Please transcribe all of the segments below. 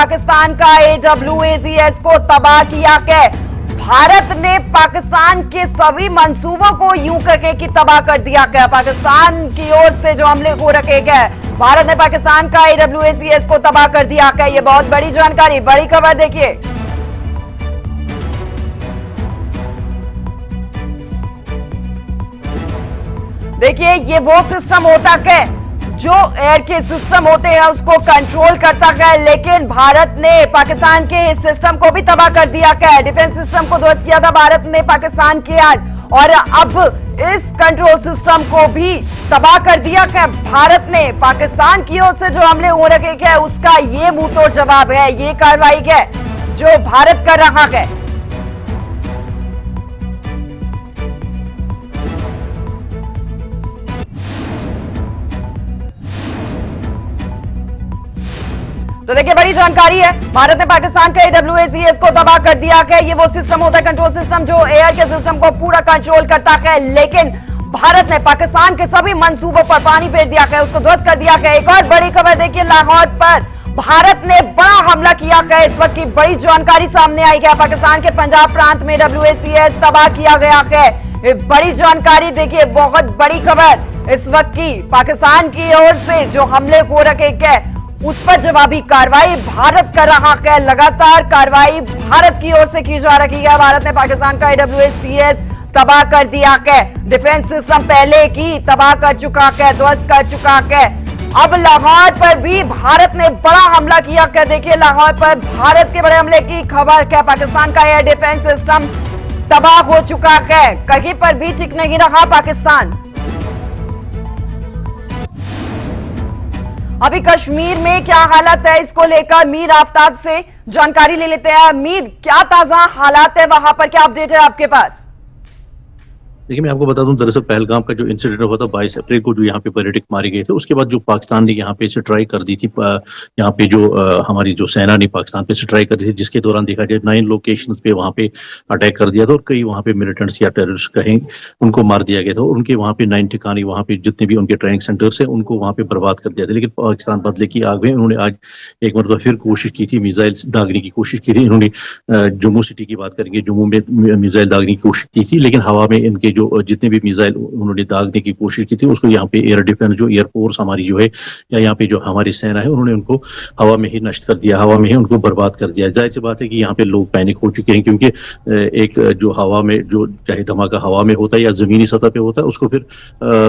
पाकिस्तान का AWACS को तबाह किया है। भारत ने पाकिस्तान के सभी मंसूबों को यूं करके कि तबाह कर दिया गया। पाकिस्तान की ओर से जो हमले को रखे गए, भारत ने पाकिस्तान का AWACS को तबाह कर दिया है। ये बहुत बड़ी जानकारी, बड़ी खबर। देखिए ये वो सिस्टम होता है जो एयर के सिस्टम होते हैं उसको कंट्रोल करता है, लेकिन भारत ने पाकिस्तान के इस सिस्टम को भी तबाह कर दिया है। डिफेंस सिस्टम को ध्वस्त किया था भारत ने पाकिस्तान के आज, और अब इस कंट्रोल सिस्टम को भी तबाह कर दिया है। भारत ने पाकिस्तान की ओर से जो हमले हो रखे हैं उसका ये मुंहतोड़ जवाब है, ये कार्रवाई है जो भारत कर रहा है। तो देखिए बड़ी जानकारी है, भारत ने पाकिस्तान के AWACS को तबाह कर दिया है। ये वो सिस्टम होता है, कंट्रोल सिस्टम, जो एयर के सिस्टम को पूरा कंट्रोल करता है, लेकिन भारत ने पाकिस्तान के सभी मंसूबों पर पानी फेर दिया है, उसको ध्वस्त कर दिया है। एक और बड़ी खबर देखिए, लाहौर पर भारत ने बड़ा हमला किया है। इस वक्त की बड़ी जानकारी सामने आई है, पाकिस्तान के पंजाब प्रांत में AWACS तबाह किया गया है। बड़ी जानकारी देखिए, बहुत बड़ी खबर इस वक्त की, पाकिस्तान की ओर से जो हमले हो रखे हैं उस पर जवाबी कार्रवाई भारत कर रहा है। लगातार कार्रवाई भारत की ओर से की जा रही है। भारत ने पाकिस्तान का AWACS तबाह कर दिया है। डिफेंस सिस्टम पहले की तबाह कर चुका है, ध्वस्त कर चुका है। अब लाहौर पर भी भारत ने बड़ा हमला किया है। देखिए लाहौर पर भारत के बड़े हमले की खबर है। पाकिस्तान का एयर डिफेंस सिस्टम तबाह हो चुका है, कहीं पर भी टिक नहीं रहा पाकिस्तान। अभी कश्मीर में क्या हालत है, इसको लेकर मीर आफ्ताब से जानकारी ले लेते हैं। मीर, क्या ताजा हालात है वहां पर, क्या अपडेट है आपके पास? देखिए मैं आपको बता दूं, दरअसल पहलगाम का जो इंसिडेंट हुआ था 22 अप्रैल को, जो यहाँ पे पर्यटक मारे गए थे, उसके बाद जो पाकिस्तान ने यहाँ पे स्ट्राइक कर दी थी, यहाँ पे जो हमारी जो सेना ने पाकिस्तान पे स्ट्राइक कर दी थी, जिसके दौरान देखा जाए 9 लोकेशंस पे वहाँ पे अटैक कर दिया था और कई वहाँ पे मिलिटेंट्स या टेररिस्ट कहें उनको मार दिया गया था। और उनके वहाँ पे 9 ठिकाने, वहाँ पे जितने भी उनके ट्रेनिंग सेंटर्स है उनको वहाँ पे बर्बाद कर दिया था। लेकिन पाकिस्तान बदले की आग में उन्होंने आज एक मरतबा फिर कोशिश की थी, मिसाइल दागने की कोशिश की थी। इन्होंने जम्मू सिटी की बात करेंगे, जम्मू में मिसाइल दागने की कोशिश की थी, लेकिन हवा में इनके जो जितने भी उन्होंने दागने की कोशिश की थी उसको यहाँ पे एयर डिफेंस, जो एयरफोर्स हमारी जो है या यहाँ पे जो हमारी सेना है, उन्होंने उनको हवा में ही नष्ट कर दिया, हवा में ही उनको बर्बाद कर दिया। जाहिर सी बात है कि यहाँ पे लोग पैनिक हो चुके हैं, क्योंकि एक जो हवा में जो चाहे धमाका हवा में होता है या जमीनी सतह पे होता है, उसको फिर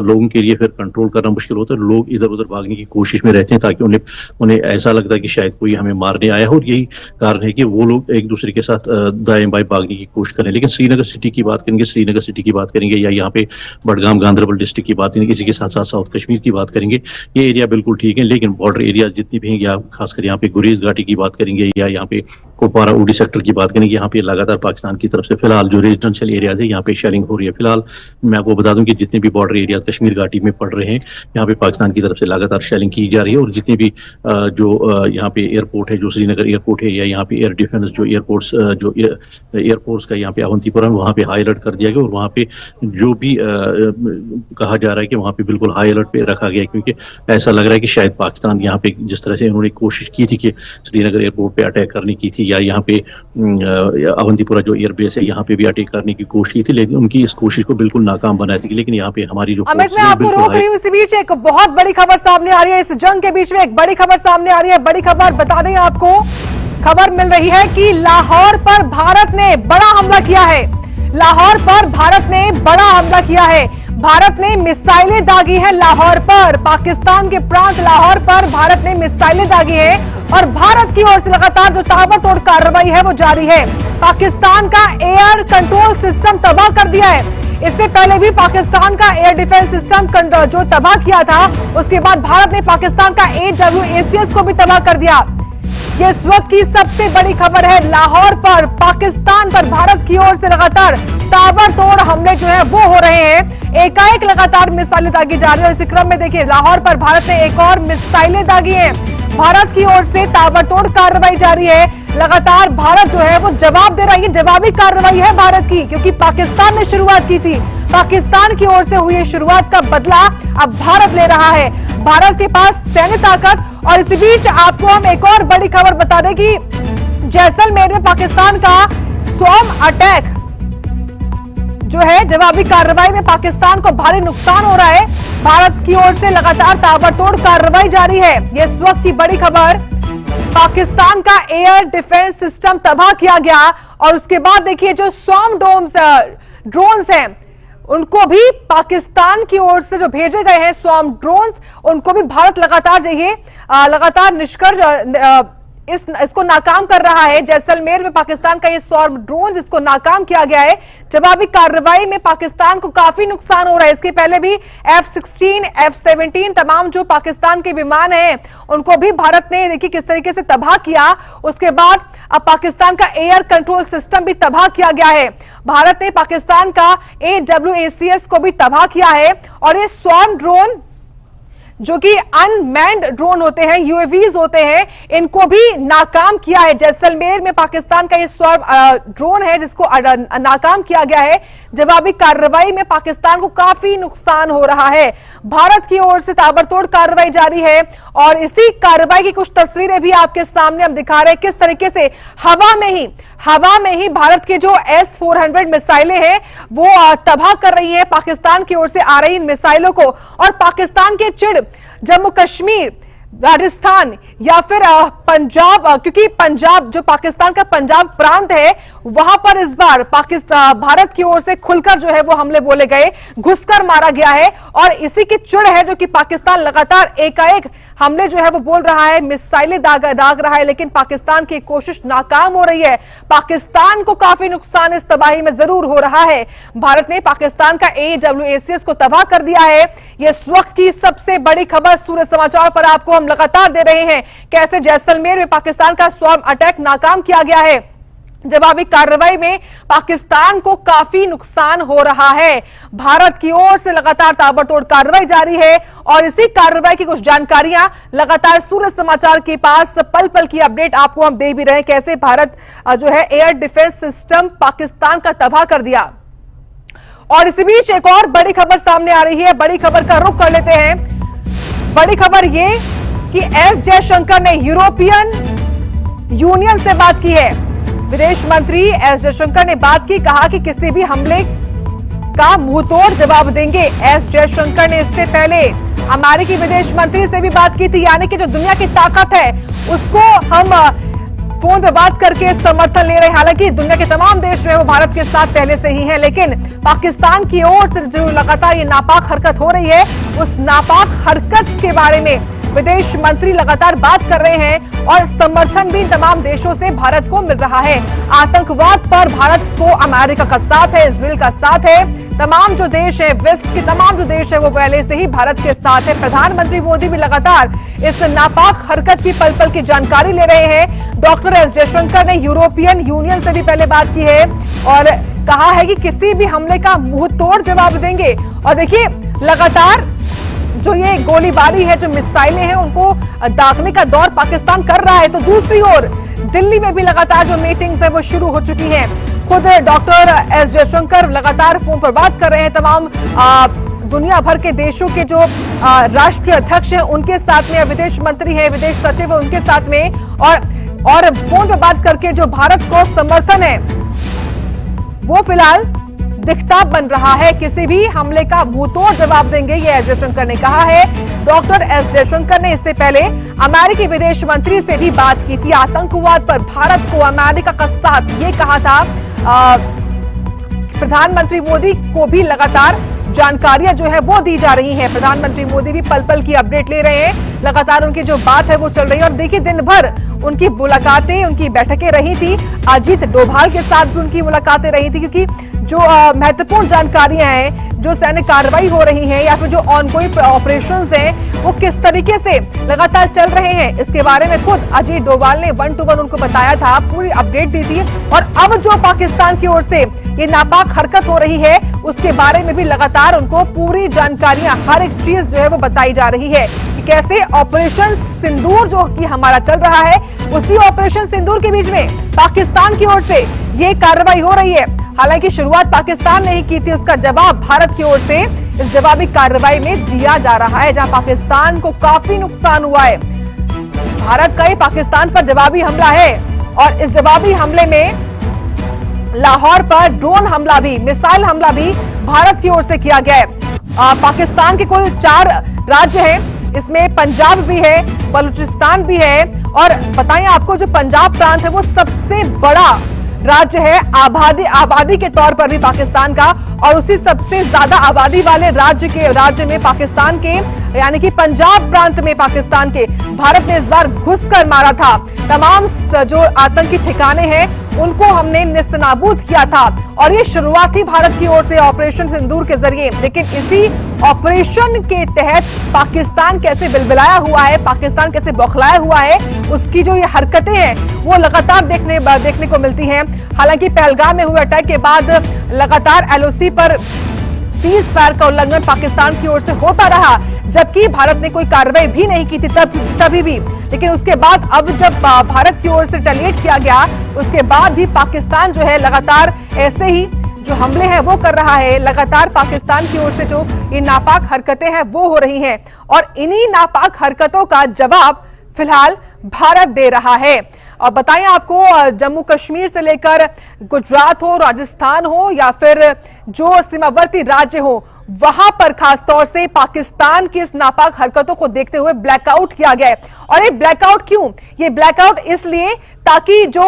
लोगों के लिए फिर कंट्रोल करना मुश्किल होता है। लोग इधर उधर भागने की कोशिश में रहते हैं ताकि उन्हें ऐसा लगता है कि शायद कोई हमें मारने आया है, और यही कारण है कि वो लोग एक दूसरे के साथ दाएं बाएं भागने की कोशिश करें। लेकिन श्रीनगर सिटी की बात करेंगे, श्रीनगर सिटी की बात करेंगे, या यहाँ पे बडगाम गांधरबल डिस्ट्रिक्ट की बात करेंगे, इसी के साथ साथ साउथ कश्मीर की बात करेंगे, ये एरिया बिल्कुल ठीक है। लेकिन बॉर्डर एरिया जितनी भी हैं, या खासकर यहाँ पे गुरेज घाटी की बात करेंगे, या यहाँ पे कुपवारा उड़ी सेक्टर की बात करेंगे, यहाँ पे लगातार पाकिस्तान की तरफ से फिलहाल जो रेजिडेंशियल एरियाज है यहाँ पे शेलिंग हो रही है। फिलहाल मैं आपको बता दूं कि जितने भी बॉर्डर एरियाज कश्मीर घाटी में पड़ रहे हैं, यहाँ पे पाकिस्तान की तरफ से लगातार शेलिंग की जा रही है। और जितने भी जो यहाँ पे एयरपोर्ट है, जो श्रीनगर एयरपोर्ट है, या यहाँ पे एयर डिफेंस जो एयरपोर्ट्स जो एयरफोर्स का यहाँ पे अवंतीपुरम, वहाँ पे हाई अलर्ट कर दिया गया। और वहाँ पे जो भी कहा जा रहा है कि वहाँ पे बिल्कुल हाई अलर्ट पे रखा गया है, क्योंकि ऐसा लग रहा है कि शायद पाकिस्तान यहाँ पे जिस तरह से उन्होंने कोशिश की थी कि श्रीनगर एयरपोर्ट पे अटैक करने की थी, या यहाँ पे अवंतीपुरा जो एयरबेस है यहाँ पे भी अटैक करने की कोशिश की थी, लेकिन उनकी इस कोशिश को बिल्कुल नाकाम बनाई थी। लेकिन यहाँ पे हमारी जो अमित, मैं आपको रोक रही हूँ, इसी बीच एक बहुत बड़ी खबर सामने आ रही है। इस जंग के बीच में एक बड़ी खबर सामने आ रही है। बड़ी खबर बता दें आपको, खबर मिल रही है कि लाहौर पर भारत ने बड़ा हमला किया है। लाहौर पर भारत ने बड़ा हमला किया है। भारत ने मिसाइलें दागी है लाहौर पर, पाकिस्तान के प्रांत लाहौर पर भारत ने मिसाइलें दागी है, और भारत की ओर से लगातार जो ताबड़तोड़ कार्रवाई है वो जारी है। पाकिस्तान का एयर कंट्रोल सिस्टम तबाह कर दिया है। इससे पहले भी पाकिस्तान का एयर डिफेंस सिस्टम जो तबाह किया था, उसके बाद भारत ने पाकिस्तान का AWACS को भी तबाह कर दिया। ये इस वक्त की सबसे बड़ी खबर है। लाहौर पर पाकिस्तान पर भारत की ओर से लगातार ताबड़तोड़ हमले जो है वो हो रहे हैं। एकाएक लगातार मिसाइलें दागी जा रही है। इसी क्रम में देखिए लाहौर पर भारत ने एक और मिसाइलें दागी हैं। भारत की ओर से ताबड़तोड़ कार्रवाई जारी है। लगातार भारत जो है वो जवाब दे रहा है। जवाबी कार्रवाई है भारत की, क्योंकि पाकिस्तान ने शुरुआत की थी। पाकिस्तान की ओर से हुई शुरुआत का बदला अब भारत ले रहा है। भारत के पास सैन्य ताकत। और इसी बीच आपको हम एक और बड़ी खबर बता दें कि जैसलमेर में पाकिस्तान का स्वॉर्म अटैक जो है, जवाबी कार्रवाई में पाकिस्तान को भारी नुकसान हो रहा है। भारत की ओर से लगातार ताबड़तोड़ कार्रवाई जारी है। ये इस वक्त की बड़ी खबर, पाकिस्तान का एयर डिफेंस सिस्टम तबाह किया गया। और उसके बाद देखिए जो स्वॉर्म ड्रोन्स हैं उनको भी पाकिस्तान की ओर से जो भेजे गए हैं स्वॉर्म ड्रोन्स, उनको भी भारत लगातार निष्कर्ष इसको नाकाम कर रहा है। जैसलमेर में पाकिस्तान का ये स्वॉर्म ड्रोन जिसको नाकाम किया गया है, जवाबी कार्रवाई में पाकिस्तान को काफी नुकसान हो रहा है। इसके पहले भी F-16, F-17 तमाम जो पाकिस्तान के विमान हैं उनको भी भारत ने देखिए किस तरीके से तबाह किया। उसके बाद अब पाकिस्तान का एयर कंट्रोल सिस्टम भी तबाह किया गया है। भारत ने पाकिस्तान का AWACS को भी तबाह किया है। और ये स्वॉर्म ड्रोन जो कि अनमैन्ड ड्रोन होते हैं, UAVs होते हैं, इनको भी नाकाम किया है। जैसलमेर में पाकिस्तान का ये स्वॉर्म ड्रोन है जिसको नाकाम किया गया है। जवाबी कार्रवाई में पाकिस्तान को काफी नुकसान हो रहा है। भारत की ओर से ताबड़तोड़ कार्रवाई जारी है। और इसी कार्रवाई की कुछ तस्वीरें भी आपके सामने हम दिखा रहे हैं, किस तरीके से हवा में ही भारत के जो S-400 मिसाइलें हैं वो तबाह कर रही है पाकिस्तान की ओर से आ रही इन मिसाइलों को। और पाकिस्तान के चिड़ जम्मू कश्मीर, राजस्थान या फिर पंजाब, क्योंकि पंजाब जो पाकिस्तान का पंजाब प्रांत है वहां पर इस बार भारत की ओर से खुलकर जो है वो हमले बोले गए, घुसकर मारा गया है। और इसी की चिढ़ है जो कि पाकिस्तान लगातार एकाएक हमले जो है वो बोल रहा है, मिसाइलें दाग रहा है, लेकिन पाकिस्तान की कोशिश नाकाम हो रही है। पाकिस्तान को काफी नुकसान इस तबाही में जरूर हो रहा है। भारत ने पाकिस्तान का AWACS को तबाह कर दिया है। ये इस वक्त की सबसे बड़ी खबर सूर्य समाचार पर आपको हम लगातार दे रहे हैं, कैसे जैसलमेर में पाकिस्तान का स्वॉर्म अटैक नाकाम किया गया है। जवाबी कार्रवाई में पाकिस्तान को काफी नुकसान हो रहा है। भारत की ओर से लगातार ताबड़तोड़ कार्रवाई जारी है। और इसी कार्रवाई की कुछ जानकारियां लगातार सूर्य समाचार के पास पल पल की अपडेट आपको हम दे भी रहे हैं, कैसे भारत जो है एयर डिफेंस सिस्टम पाकिस्तान का तबाह कर दिया। और इसी बीच एक और बड़ी खबर सामने आ रही है, बड़ी खबर का रुख कर लेते हैं। बड़ी खबर ये कि एस जयशंकर ने यूरोपियन यूनियन से बात की है। विदेश मंत्री एस जयशंकर ने बात की, कहा कि किसी भी हमले का मुंहतोड़ जवाब देंगे। एस जयशंकर ने इससे पहले अमेरिकी विदेश मंत्री से भी बात की थी, यानी कि जो दुनिया की ताकत है उसको हम फोन पे बात करके समर्थन ले रहे हैं। हालांकि दुनिया के तमाम देश जो है वो भारत के साथ पहले से ही हैं, लेकिन पाकिस्तान की ओर से जो लगातार ये नापाक हरकत हो रही है, उस नापाक हरकत के बारे में विदेश मंत्री लगातार बात कर रहे हैं। और समर्थन भी तमाम देशों से भारत को मिल रहा है। आतंकवाद पर भारत को अमेरिका का साथ है, इजराइल का साथ है, तमाम जो देश है, वेस्ट के तमाम जो देश है वो पहले से ही भारत के साथ है। प्रधानमंत्री मोदी भी लगातार इस नापाक हरकत की पल पल की जानकारी ले रहे हैं। डॉक्टर एस जयशंकर ने यूरोपियन यूनियन से भी पहले बात की है और कहा है कि किसी भी हमले का मुंहतोड़ जवाब देंगे। और देखिए लगातार जो ये गोलीबारी है, जो मिसाइलें हैं, उनको दागने का दौर पाकिस्तान कर रहा है, तो दूसरी ओर दिल्ली में भी लगातार जो मीटिंग्स है वो शुरू हो चुकी हैं। खुद डॉक्टर एस जयशंकर लगातार फोन पर बात कर रहे हैं तमाम दुनिया भर के देशों के जो राष्ट्रीय अध्यक्ष हैं उनके साथ में, विदेश मंत्री हैं, विदेश सचिव है उनके साथ में, और फोन पर बात करके जो भारत को समर्थन है वो फिलहाल दिखता बन रहा है। किसी भी हमले का मुंहतोड़ जवाब देंगे, ये एस जयशंकर ने कहा है। डॉक्टर एस जयशंकर ने इससे पहले अमेरिकी विदेश मंत्री से भी बात की थी। आतंकवाद पर भारत को अमेरिका का साथ, ये कहा था। प्रधानमंत्री मोदी को भी लगातार जानकारियां जो है वो दी जा रही हैं। प्रधानमंत्री मोदी भी पल पल की अपडेट ले रहे हैं, लगातार उनकी जो बात है वो चल रही है। और देखिए दिन भर उनकी मुलाकातें, उनकी बैठकें रही थी। अजीत डोभाल के साथ भी उनकी मुलाकातें रही थी, क्योंकि जो महत्वपूर्ण जानकारियां हैं, जो सैन्य कार्रवाई हो रही है या फिर जो ऑनगोइंग ऑपरेशंस हैं वो किस तरीके से लगातार चल रहे हैं, इसके बारे में खुद अजीत डोभाल ने 1 to 1 उनको बताया था, पूरी अपडेट दी थी। और अब जो पाकिस्तान की ओर से ये नापाक हरकत हो रही है उसके बारे में भी लगातार उनको पूरी जानकारियां, हर एक चीज जो है वो बताई जा रही है कि कैसे ऑपरेशन सिंदूर जो कि हमारा चल रहा है, उसी ऑपरेशन सिंदूर के बीच में पाकिस्तान की ओर से ये कार्रवाई हो रही है। हालांकि शुरुआत पाकिस्तान ने ही की थी, उसका जवाब भारत की ओर से इस जवाबी कार्रवाई में दिया जा रहा है, जहां पाकिस्तान को काफी नुकसान हुआ है। भारत का ही पाकिस्तान पर जवाबी हमला है और इस जवाबी हमले में लाहौर पर ड्रोन हमला भी, मिसाइल हमला भी भारत की ओर से किया गया है। पाकिस्तान के कुल 4 राज्य हैं, इसमें पंजाब भी है, बलूचिस्तान भी है और बताएं आपको जो पंजाब प्रांत है वो सबसे बड़ा राज्य है आबादी के तौर पर भी पाकिस्तान का, और उसी सबसे ज्यादा आबादी वाले राज्य में पाकिस्तान के यानी कि पंजाब प्रांत में पाकिस्तान के भारत ने इस बार घुसकर मारा था। तमाम जो आतंकी ठिकाने हैं उनको हमने निस्तनाबूद किया था और ये शुरुआत थी भारत की ओर से ऑपरेशन सिंदूर के जरिए। लेकिन इसी ऑपरेशन के तहत पाकिस्तान कैसे बिलबिलाया हुआ है, पाकिस्तान कैसे बौखलाया हुआ है, उसकी जो ये हरकतें हैं वो लगातार देखने को मिलती हैं। हालांकि पहलगाम में हुए अटैक के बाद लगातार एलओसी पर सीज फायर का उल्लंघन पाकिस्तान की ओर से होता रहा, जबकि भारत ने कोई कार्रवाई भी नहीं की थी तभी भी। लेकिन उसके बाद अब जब भारत की ओर से रिटेलिएट किया गया, उसके बाद भी पाकिस्तान जो है लगातार ऐसे ही जो हमले हैं वो कर रहा है। लगातार पाकिस्तान की ओर से जो ये नापाक हरकतें हैं वो हो रही हैं और इन्हीं नापाक हरकतों का जवाब फिलहाल भारत दे रहा है। और बताएं आपको, जम्मू कश्मीर से लेकर गुजरात हो, राजस्थान हो या फिर जो सीमावर्ती राज्य हो, वहां पर खासतौर से पाकिस्तान की इस नापाक हरकतों को देखते हुए ब्लैकआउट किया गया है। और ये ब्लैकआउट क्यों? ये ब्लैकआउट इसलिए ताकि जो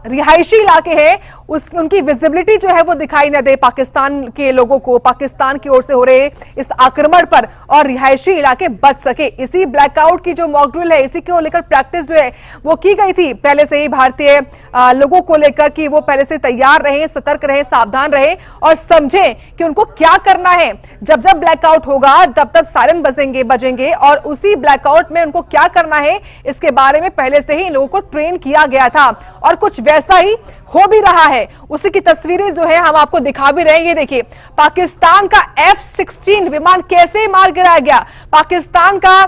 रिहायशी इलाके हैं उनकी विजिबिलिटी जो है वो दिखाई न दे पाकिस्तान के लोगों को, पाकिस्तान की ओर से हो रहे इस आक्रमण पर, और रिहायशी इलाके बच सके। इसी ब्लैकआउट की जो मॉक ड्रिल है, इसी को लेकर प्रैक्टिस जो है वो की गई थी पहले से ही भारतीय लोगों को लेकर कि वो पहले से तैयार रहे, सतर्क रहे, सावधान रहे और समझे कि उनको क्या करना है। जब जब ब्लैकआउट होगा तब तब सायरन बजेंगे और उसी ब्लैकआउट में उनको क्या करना है इसके बारे में पहले से ही इन लोगों को ट्रेन किया गया था और कुछ वैसा ही हो भी रहा है। उसी की तस्वीरें जो है हम आपको दिखा भी रहे हैं। ये देखिए पाकिस्तान का F-16 विमान कैसे मार गिराया गया, पाकिस्तान का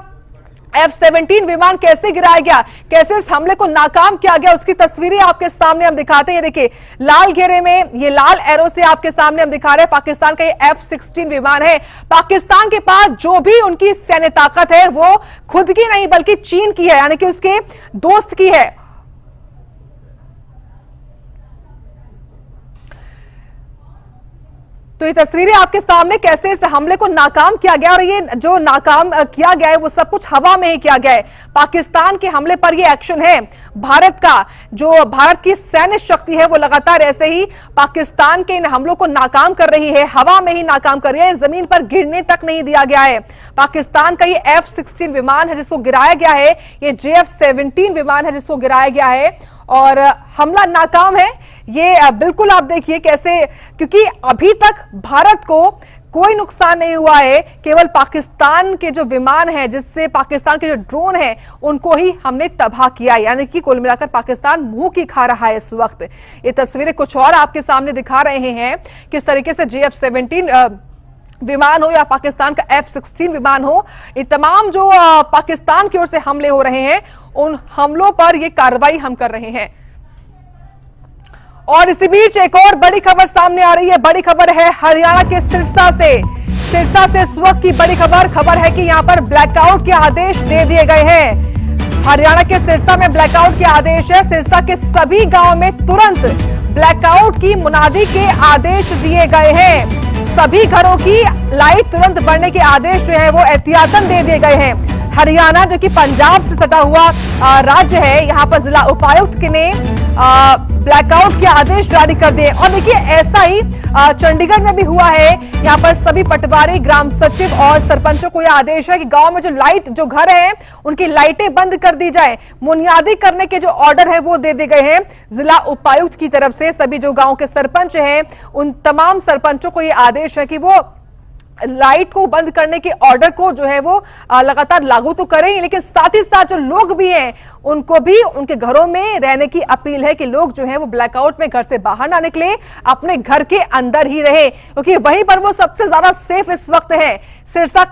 F-17 विमान कैसे गिराया गया, कैसे इस हमले को नाकाम किया गया, उसकी तस्वीरें आपके सामने हम दिखाते हैं। देखिए लाल घेरे में ये लाल एरो से आपके सामने हम दिखा रहे हैं पाकिस्तान का ये F-16 विमान है। पाकिस्तान के पास जो भी उनकी सैन्य ताकत है वो खुद की नहीं बल्कि चीन की है, यानी कि उसके दोस्त की है। तो ये तस्वीरें आपके सामने कैसे इस हमले को नाकाम किया गया, और ये जो नाकाम किया गया है वो सब कुछ हवा में ही किया गया है। पाकिस्तान के हमले पर ये एक्शन है भारत का, जो भारत की सैन्य शक्ति है वो लगातार ऐसे ही पाकिस्तान के इन हमलों को नाकाम कर रही है, हवा में ही नाकाम कर रही है, जमीन पर गिरने तक नहीं दिया गया है। पाकिस्तान का ये F-16 विमान है जिसको गिराया गया है, ये JF-17 विमान है जिसको गिराया गया है और हमला नाकाम है। ये बिल्कुल आप देखिए कैसे, क्योंकि अभी तक भारत को कोई नुकसान नहीं हुआ है, केवल पाकिस्तान के जो विमान है, जिससे पाकिस्तान के जो ड्रोन हैं उनको ही हमने तबाह किया, यानी कि कुल मिलाकर पाकिस्तान मुंह की खा रहा है इस वक्त। ये तस्वीरें कुछ और आपके सामने दिखा रहे हैं किस तरीके से JF-17 विमान हो या पाकिस्तान का F-16 विमान हो, ये तमाम जो पाकिस्तान की ओर से हमले हो रहे हैं उन हमलों पर ये कार्रवाई हम कर रहे हैं। और इसी बीच एक और बड़ी खबर सामने आ रही है। बड़ी खबर है हरियाणा के सिरसा से इस वक्त की बड़ी खबर है कि यहां पर ब्लैकआउट के आदेश दे दिए गए हैं। हरियाणा के सिरसा में ब्लैकआउट के आदेश है। सिरसा के सभी गांव में तुरंत ब्लैकआउट की मुनादी के आदेश दिए गए हैं। सभी घरों की लाइट तुरंत बढ़ने के आदेश जो है वो एहतियातन दे दिए गए हैं। हरियाणा जो कि पंजाब से सटा हुआ राज्य है, यहाँ पर जिला उपायुक्त ने ब्लैकआउट के आदेश जारी कर दिए। और देखिए ऐसा ही चंडीगढ़ में भी हुआ है। यहाँ पर सभी पटवारी, ग्राम सचिव और सरपंचों को यह आदेश है कि गांव में जो घर हैं उनकी लाइटें बंद कर दी जाए। मुनियादी करने के जो ऑर्डर है वो दे दिए गए हैं जिला उपायुक्त की तरफ से। सभी जो गांव के सरपंच हैं उन तमाम सरपंचों को यह आदेश है कि वो लाइट को बंद करने के ऑर्डर को जो है वो लगातार लागू तो करें, लेकिन साथ ही साथ जो लोग भी हैं उनको भी उनके घरों में रहने की अपील है कि लोग जो है वो ब्लैकआउट में घर से बाहर ना निकले, अपने घर के अंदर ही रहे, क्योंकि वहीं पर वो सबसे ज्यादा सेफ इस वक्त है। सिरसा के